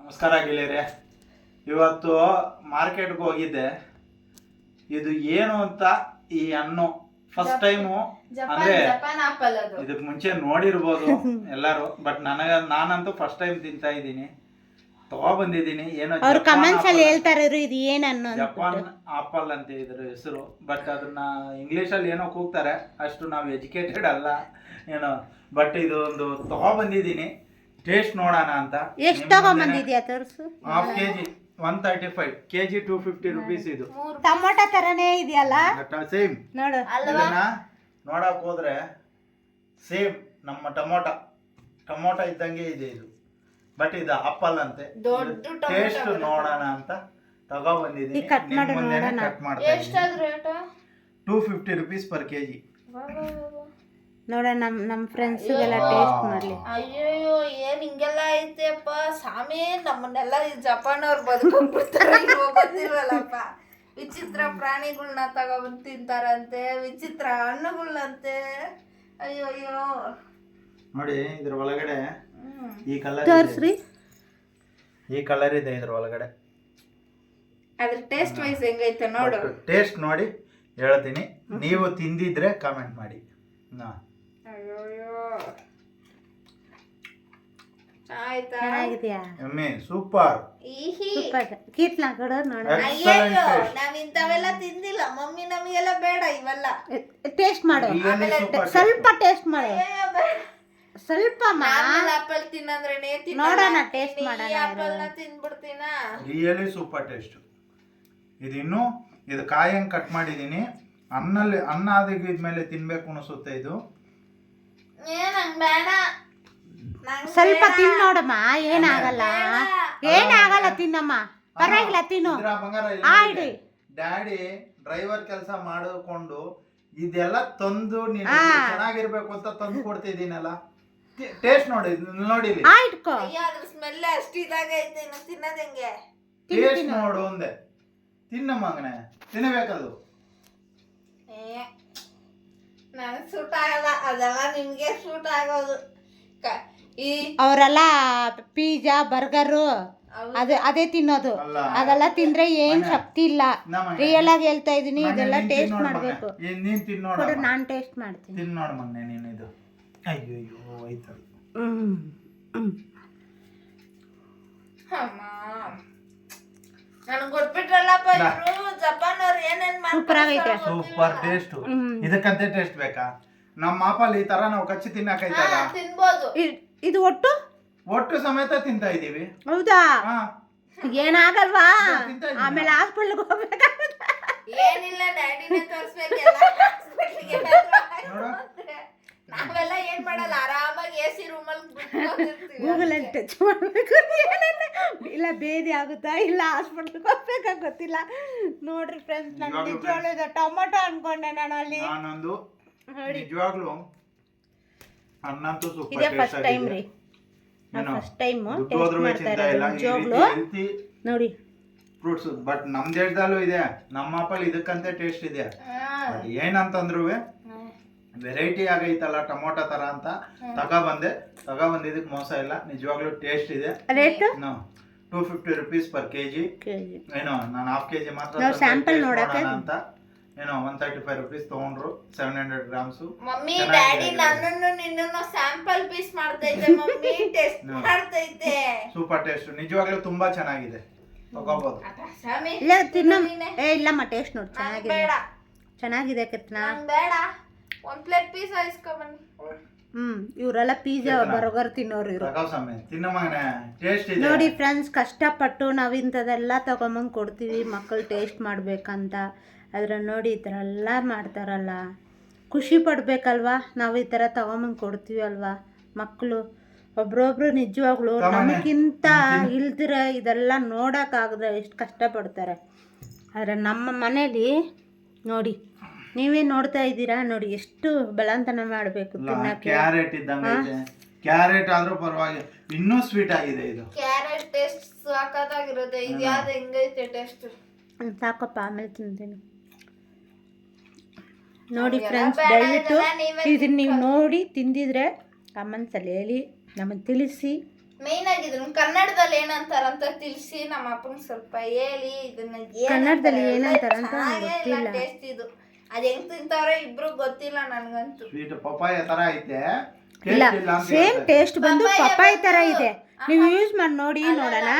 ನಮಸ್ಕಾರ ಗೆಳೆಯರೆ. ಇವತ್ತು ಮಾರ್ಕೆಟ್ಗೆ ಹೋಗಿದ್ದೆ. ಇದು ಏನು ಅಂತ ಈ ಹಣ್ಣು ಫಸ್ಟ್ ಟೈಮು ಅಂದ್ರೆ ಇದಕ್ಕೆ ಮುಂಚೆ ನೋಡಿರ್ಬೋದು ಎಲ್ಲರೂ, ಬಟ್ ನಾನಂತೂ ಫಸ್ಟ್ ಟೈಮ್ ತಿಂತಾ ಇದ್ದೀನಿ. ತಗೊಬಂದಿದ್ದೀನಿ. ಏನೋ ಅವ್ರು ಕಮೆಂಟ್ಸ್ ಅಲ್ಲಿ ಹೇಳ್ತಾರೆ ಇದು ಏನನ್ನು ಜಪಾನ್ ಆಪಲ್ ಅಂತ ಇದ್ರ ಹೆಸರು, ಬಟ್ ಅದನ್ನ ಇಂಗ್ಲಿಷ್ ಅಲ್ಲಿ ಏನೋ ಕೂಗ್ತಾರೆ. ಅಷ್ಟು ನಾವು ಎಜುಕೇಟೆಡ್ ಅಲ್ಲ ಏನೋ, ಬಟ್ ಇದು ಒಂದು ತಗೊಬಂದಿದ್ದೀನಿ. ಟೇಸ್ಟ್ ನೋಡೋಣ ಅಂತ. ಎಷ್ಟು ತಗೊಂಬಂದಿದ್ಯಾ ತೋರಿಸು. Half KG 135, KG 250 rupees. ಇದು ಟೊಮೊಟೊ ತರನೇ ಇದೆಯಲ್ಲ, ಸೇಮ್ ನೋಡು. ಇದನ್ನ ನೋಡಕ್ ಹೋದ್ರೆ ಸೇಮ್ ನಮ್ಮ ಟೊಮೊಟೊ ಇದ್ದಂಗೆ ಇದೆ ಇದು, ಬಟ್ ಇದು ಆಪಲ್ ಅಂತೆ. ಟೇಸ್ಟ್ ನೋಡೋಣ ಅಂತ ತಗೊಬಂದಿದ್ದೀನಿ. ಕಟ್ ಮಾಡ್ತೀನಿ. 250 rupees per kg. ನೋಡ ನಮ್ಮ ಫ್ರೆಂಡ್ಸ್ಗೆಲ್ಲ ಟೇಸ್ಟ್ ಮಾಡ್ಲಿ. ಅಯ್ಯೋ ಏನ್ ಹಿಂಗೆಲ್ಲ ಐತೆಪ್ಪ ಸ್ವಾಮಿ, ನಮ್ಮನ್ನೆಲ್ಲ ಜಪಾನ್ ಅವ್ರು ಬದುಕೊಂಡ್ಬಿಡ್ತಾರೆ. ಗೊತ್ತಿಲ್ವಲ್ಲಪ್ಪ, ವಿಚಿತ್ರ ಪ್ರಾಣಿಗಳನ್ನ ತಗೊಬಂದು ತಿಂತಾರಂತೆ, ವಿಚಿತ್ರ ಹಣ್ಣುಗಳಂತೆ. ಅಯ್ಯೋ ಅಯ್ಯೋ ನೋಡಿ ಇದ್ರ ಒಳಗಡೆ ಈ ಕಲರ್ ತೋರ್ಸ್ರಿ. ಈ ಕಲರ್ ಇದೆ ಇದ್ರ ಒಳಗಡೆ. ಅದ್ರ ಟೇಸ್ಟ್ ವೈಸ್ ಹೆಂಗೈತೆ ನೋಡು. ಟೇಸ್ಟ್ ನೋಡಿ ಹೇಳ್ತೀನಿ, ನೀವು ತಿಂದಿದ್ರೆ ಕಾಮೆಂಟ್ ಮಾಡಿ. ಚೆನ್ನಾಗಿದ್ಯಾ? ಸೂಪರ್. ಕೀರ್ತ್ನ ಕೊಡು ನೋಡ. ನಾವ್ ಇಂಥವೆಲ್ಲ ತಿಂದಿಲ್ಲ ಮಮ್ಮಿ, ನಮಗೆಲ್ಲ ಬೇಡ ಇವೆಲ್ಲ. ಟೇಸ್ಟ್ ಮಾಡು, ಸ್ವಲ್ಪ ಟೇಸ್ಟ್ ಮಾಡು, ಸ್ವಲ್ಪ ಆಪಲ್ ತಿನ್ನಂದ್ರೇನೆ ನೋಡೋಣ, ಟೇಸ್ಟ್ ಮಾಡೋಣ. ಆಪಲ್ ನ ತಿಂದ್ಬಿಡ್ತೀನ. Really super taste. ಇದು ಕಾಯಂಗ್ ಕಟ್ ಮಾಡಿದೀನಿ. ಅನ್ನ ಆದಿದ್ಮೇಲೆ ತಿನ್ಬೇಕು ಅನಿಸುತ್ತೆ ಇದು. ಬೇಡ, ಸ್ವಲ್ಪ ತಿನ್ ನೋಡಮ್ಮ, ಏನಾಗಲ್ಲ ತಿನ್ನಮ್ಮ, ಪರವಾಗಿಲ್ಲ ತಿನ್ನು. ಡ್ಯಾಡಿ ಡ್ರೈವರ್ ಕೆಲಸ ಮಾಡಿಕೊಂಡು ಇದೆಲ್ಲ ತಂದು ನೀನು ಚೆನ್ನಾಗಿರ್ಬೇಕು ಅಂತ ತಂದು ಕೊಡ್ತಿದ್ದೀನಲ್ಲ. ಟೇಸ್ಟ್ ನೋಡಿ ಆಯ್ತು. ಅದ್ರ ಸ್ಮೆಲ್ ಅಷ್ಟು ಇದಾಗೈತೆ, ತಿನ್ನೋದ್ ಹೆಂಗೆ? ಟೇಸ್ಟ್ ನೋಡು ಒಂದೇ. ತಿನ್ನಮ್ಮ ಮಗನೇ, ತಿನ್ನಬೇಕದು. ನನಗೆ ಸೂಟ್ ಆಗಲ್ಲ, ಅದೆಲ್ಲ ನಿಮ್ಗೆ ಸೂಟ್ ಆಗೋದು. ಅವರೆಲ್ಲ ಪಿಜ್ಜಾ ಬರ್ಗರು ಅದೇ ತಿನ್ನೋದು. ಅದೆಲ್ಲ ತಿಂದ್ರೆ ಏನ್ ಶಕ್ತಿ ಇಲ್ಲ. ರಿಯಲ್ ಆಗಿ ಹೇಳ್ತಾ ಇದೀನಿ, ಇದೆಲ್ಲ ಟೇಸ್ಟ್ ಮಾಡ್ಬೇಕು. ನಾನ್ ಟೇಸ್ಟ್ ಮಾಡ್ತೀನಿ. ತಿನ್ ನೋಡು ಮೊನ್ನೆ ನೀನು ಇದು. ಅಯ್ಯೋ ಆಯ್ತಲ್ಲ. ನನಗೆ ಗೊತ್ಬಿಟ್ರಲ್ಲಪ್ಪ ಇವರು ಜಪಾನ್ ಅವ್ರು ಏನೇನ್ ಮಾಡ್ತಾರೆ. Super taste. ಇದಕ್ಕಂತೆ ಟೇಸ್ಟ್ ಬೇಕಾ? ನಮ್ಮ ಆಪಲ್ ಈ ತರ ನಾವು ಕಚ್ಚಿ ತಿನ್ನಕೈತಲ್ಲ, ತಿನ್ಬೋದು. ಇದು ಒಟ್ಟು ಸಮೇತ ತಿಂತಾ ಇದೀವಿ. ಹೌದಾ? ಏನಾಗಲ್ವಾ? ಆಮೇಲೆ ಹಾಸ್ಪಿಟಲ್ಗೆ ಹೋಗ್ಬೇಕಾಗುತ್ತೆ. ಏನಿಲ್ಲ, ಡ್ಯಾಡಿನೇ ತೋರಿಸ್ಬೇಕೆಲ್ಲ. ನಾವೆಲ್ಲ ಏನ್ ಮಾಡಲ್ಲ, ಆರಾಮಾಗಿ ಎಸಿ ರೂಮಲ್ಲಿ ಗೂಗಲ್ ಅಲ್ಲಿ ಟಚ್ ಮಾಡ್ಬೇಕು. ಇಲ್ಲ ಬೇದಿ ಆಗುತ್ತಾ, ಇಲ್ಲ ಹಾಸ್ಪಿಟಲ್ಗೆ ಹೋಗ್ಬೇಕಾ ಗೊತ್ತಿಲ್ಲ. ನೋಡ್ರಿ ಫ್ರೆಂಡ್ಸ್, ನನ್ಗೆ ನಿಜವಾಗ್ಲೂ ಟೊಮೊಟೊ ಅನ್ಕೊಂಡೆ ನಾನು ಅಲ್ಲಿ. ನಾನೊಂದು ನಿಜವಾಗ್ಲೂ ಅನ್ನಂತೂ ಸೂಪರ್ ಇದೇ ಫಸ್ಟ್ ಟೈಮ್ ರೀ, ಫಸ್ಟ್ ಟೈಮ್ ಟೇಸ್ಟ್ ಮಾಡ್ತಾ ಇರೋದು ನಿಜವಾಗ್ಲೂ. ನೋಡಿ ಫ್ರೂಟ್ಸ್, ಬಟ್ ನಮ್ ದೇಶದಲ್ಲೂ ಇದೆ. ನಮ್ಮ ಆಪಲ್ ಇದಕ್ಕಂತೆ ಟೇಸ್ಟ್ ಇದೆ. ಏನಂತಂದ್ರು ವೆರೈಟಿ ಆಗೈತಲ್ಲ ಟೊಮೊಟೊ ತರ ಅಂತ ತಗೊಬಂದಿದ್ದಕ್ಕೆ ಮೋಸ ಇಲ್ಲ. ನಿಜವಾಗ್ಲೂ ಟೇಸ್ಟ್ ಇದೆ. Rate 250 rupees per kg. ಏನೋ ನಾನು ಹಾಫ್ ಕೆಜಿ ಮಾತ್ರ ಸ್ಯಾಂಪಲ್ ನೋಡಕ್ಕೆ ಅಂತ ಏನೋ 135 rupees ತಗೊಂಡ್ರು. 700 grams. ಮಮ್ಮಿ ಡ್ಯಾಡಿ ನನ್ನನ್ನು ನಿನ್ನನ್ನು ಸ್ಯಾಂಪಲ್ ಪೀಸ್ ಮಾಡ್ತೈತೆ ಮಮ್ಮಿ, ಟೆಸ್ಟ್ ಮಾಡ್ತೈತೆ. ಸೂಪರ್ ಟೇಸ್ಟ್, ನಿಜವಾಗ್ಲೂ ತುಂಬಾ ಚೆನ್ನಾಗಿದೆ. ತಗೋಬಹುದು. ಇಲ್ಲ ತಿನ್ನ. ಇಲ್ಲಮ್ಮ ಟೇಸ್ಟ್ ನೋಡಿ, ಚೆನ್ನಾಗಿದೆ ಕೃಷ್ಣ. ಬೇಡ, ಒಂದು ಪ್ಲೇಟ್ ಪೀಸ್ ಇಸ್ಕೊ ಬನ್ನಿ. ಇವರೆಲ್ಲ ಪಿಜ್ಜಾ ಬರ್ಗರ್ ತಿನ್ನೋರು ಇವರು. ಟೇಸ್ಟ್ ನೋಡಿ ಫ್ರೆಂಡ್ಸ್, ಕಷ್ಟಪಟ್ಟು ನಾವು ಇಂಥದೆಲ್ಲ ತಗೊಂಬಂದು ಕೊಡ್ತೀವಿ ಮಕ್ಕಳು ಟೇಸ್ಟ್ ಮಾಡ್ಬೇಕಂತ. ಅದ್ರ ನೋಡಿ ಈ ಥರ ಎಲ್ಲ ಮಾಡ್ತಾರಲ್ಲ, ಖುಷಿ ಪಡ್ಬೇಕಲ್ವಾ? ನಾವು ಈ ಥರ ತಗೊಂಬಂದು ಕೊಡ್ತೀವಿ ಅಲ್ವಾ ಮಕ್ಕಳು. ಒಬ್ರೊಬ್ರು ನಿಜವಾಗ್ಲು ನಮಗಿಂತ ಇಲ್ದಿರ ಇದೆಲ್ಲ ನೋಡೋಕ್ಕಾಗದೆ ಎಷ್ಟು ಕಷ್ಟಪಡ್ತಾರೆ. ಆದರೆ ನಮ್ಮ ಮನೇಲಿ ನೋಡಿ, ನೀವೇ ನೋಡ್ತಾ ಇದ್ದೀರಾ, ನೋಡಿ ಎಷ್ಟು ಬಲಂತನ ಮಾಡಬೇಕು ತಿನ್ನಕ್ಕೆ. ಕ್ಯಾರೆಟ್ ಇದ್ದಂಗೆ ಇದೆ. ಕ್ಯಾರೆಟ್ ಆದ್ರೂ ಪರವಾಗಿಲ್ಲ, ಇನ್ನೂ ಸ್ವೀಟ್ ಆಗಿದೆ ಇದು. ಕ್ಯಾರೆಟ್ ಟೇಸ್ಟ್ ಸಾಕಾಗಿರುತ್ತೆ. ಇದು ಯಾವ್ದು ಹೆಂಗೈತೆ ಟೇಸ್ಟ್? ಸಾಕಪ್ಪ, ಆಮೇಲೆ ತಿಂತೀನಿ. ನೋಡಿ ಫ್ರೆಂಡ್ಸ್, ದಯವಿಟ್ಟು ಇದನ್ನ ನೀವು ನೋಡಿ ತಿಂದಿದ್ರೆ ಕಮೆಂಟ್ಸಲ್ಲಿ ಹೇಳಿ, ನಮಗೆ ತಿಳಿಸಿ. ಮೇನ್ ಆಗಿ ಇದನ್ನ ಕನ್ನಡದಲ್ಲಿ ಏನಂತಾರಂತ ತಿಳಿಸಿ ನಮ್ಮ ಅಪ್ಪಂಗೆ ಸ್ವಲ್ಪ ಹೇಳಿ ಇದನ್ನ ಕನ್ನಡದಲ್ಲಿ ಏನಂತಾರಂತ ಗೊತ್ತಿಲ್ಲ. ಟೇಸ್ಟ್ ಇದು ಅದ್ ಹೆಂಗ್ ತಿಂತಾರೋ ಇಬ್ರು ಗೊತ್ತಿಲ್ಲ ನನ್ಗಂತೂ. ಸ್ವೀಟ್ ಪಪ್ಪಾಯ ತರ ಐತೆ, ಇಲ್ಲ taste ಇಲ್ಲ ಅಂತ ಸೇಮ್ ಹೇಳ್ತಾರೆ. ಟೇಸ್ಟ್ ಬಂದು ಪಪ್ಪಾಯ ಪಪ್ಪಾಯ ತರ ಬಂದು- ಇದೆ. ನೀವು ಯೂಸ್ ಮಾಡಿ ನೋಡಿ ನೋಡೋಣ.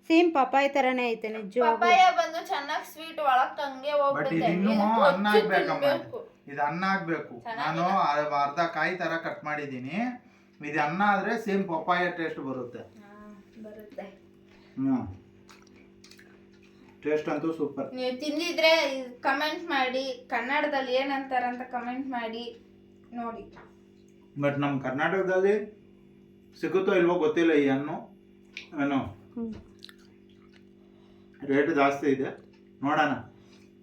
ಸೇಮ್ ಪಪ್ಪಾಯ ತರನೇ ಐತೆ ನಿಜವಾಗ್ಲೂ. ಪಪ್ಪಾಯ ಬಂದು ಚೆನ್ನಾಗಿ ಸ್ವೀಟ್ ಒಳಕ್ ಹಂಗೆ ಬಟ್ ಹೋಗ್ಬಿಡುತ್ತೆ. ಇದು ಇನ್ನೂ ಇದು ಅನ್ನ ಕೊಚ್ಚು ಆಗ್ಬೇಕಮ್ಮ, ತಿನ್ಬೇಕು. ಇದು ಅನ್ನ ಆಗ್ಬೇಕು. ನಾನು ಅರ್ಧ ಕಾಯಿ ತರ ಕಟ್ ಮಾಡಿದೀನಿ. ಇದು ಅನ್ನ ಆದ್ರೆ ಸೇಮ್ ಪಪ್ಪಾಯ ಟೇಸ್ಟ್ ಬರುತ್ತೆ. ಬರುತ್ತೆ. ಟೇಸ್ಟ್ ಅಂತೂ ಸೂಪರ್. ನೀವು ತಿಂದಿದ್ರೆ ಕಮೆಂಟ್ ಮಾಡಿ, ಕನ್ನಡದಲ್ಲಿ ಏನಂತಾರಂತ ಕಮೆಂಟ್ ಮಾಡಿ ನೋಡಿ. ಬಟ್ ನಮ್ಮ ಕರ್ನಾಟಕದಲ್ಲಿ ಸಿಗುತ್ತೋ ಇಲ್ವೋ ಗೊತ್ತಿಲ್ಲ ಈ ಹಣ್ಣು. ಏನು ರೇಟ್ ಜಾಸ್ತಿ ಇದೆ, ನೋಡೋಣ.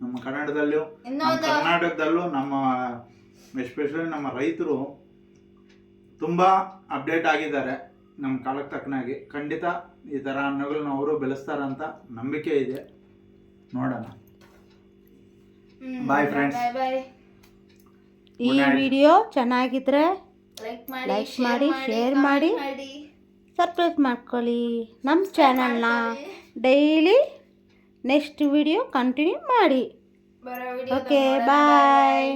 ನಮ್ಮ ಕನ್ನಡದಲ್ಲೂ ಕರ್ನಾಟಕದಲ್ಲೂ ನಮ್ಮ ಎಸ್ಪೆಷಲಿ ನಮ್ಮ ರೈತರು ತುಂಬ ಅಪ್ಡೇಟ್ ಆಗಿದ್ದಾರೆ. ನಮ್ಮ ಕಾಲಕ್ಕೆ ತಕ್ಕನಾಗಿ ಖಂಡಿತ ಈ ಥರ ಹಣ್ಣುಗಳನ್ನ ಅವರು ಬೆಳೆಸ್ತಾರಂತ ನಂಬಿಕೆ ಇದೆ. ನೋಡೋಣ. Bye friends. Bye bye. ಈ ವಿಡಿಯೋ ಚೆನ್ನಾಗಿದ್ರೆ ಲೈಕ್ ಲೈಕ್ ಮಾಡಿ, ಶೇರ್ ಮಾಡಿ, ಸಬ್ಸ್ಕ್ರೈಬ್ ಮಾಡ್ಕೊಳ್ಳಿ. ನಮ್ಮ ಚಾನಲ್ನ ಡೈಲಿ ನೆಕ್ಸ್ಟ್ ವಿಡಿಯೋ ಕಂಟಿನ್ಯೂ ಮಾಡಿ. ಬರೋ ವಿಡಿಯೋ ಓಕೆ ಬಾಯ್.